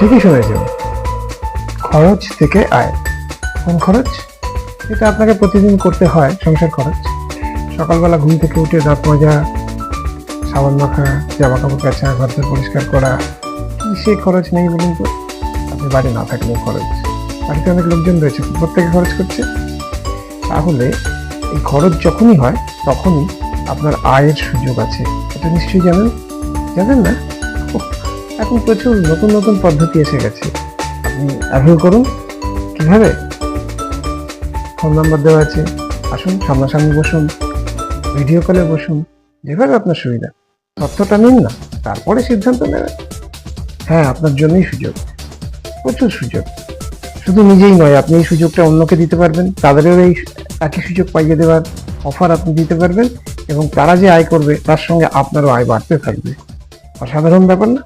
ঠিকই শুনেছেন, খরচ থেকে আয়। কোন খরচ? এটা আপনাকে প্রতিদিন করতে হয়, সংসার খরচ। সকালবেলা ঘুম থেকে উঠে দাঁত মাজা, সাবান মাখা, জামা কাপড় কাচা, ঘর পরিষ্কার করা, কি সে খরচ নেই বলুন তো? আপনি বাড়ি না থাকলেও খরচ, বাড়িতে অনেক লোকজন রয়েছে, প্রত্যেকে খরচ করছে। তাহলে এই খরচ যখনই হয় তখনই আপনার আয়ের সুযোগ আছে, এটা নিশ্চয়ই জানেন। জানেন না? ওহ, এখন প্রচুর নতুন নতুন পদ্ধতি এসে গেছে, আপনি অ্যাভেল করুন। কিভাবে? ফোন নাম্বার দেওয়া আছে, আসুন সামনাসামনি বসুন, ভিডিও কলে বসুন, যেভাবে আপনার সুবিধা। তথ্যটা নিন না, তারপরে সিদ্ধান্ত নেবেন। হ্যাঁ, আপনার জন্যই সুযোগ, প্রচুর সুযোগ। শুধু নিজেই নয়, আপনি এই সুযোগটা অন্যকে দিতে পারবেন, তাদেরও এই একই সুযোগ পাইয়ে দেওয়ার অফার আপনি দিতে পারবেন, এবং তারা যে আয় করবে তার সঙ্গে আপনারও আয় বাড়তে থাকবে। অসাধারণ ব্যাপার না?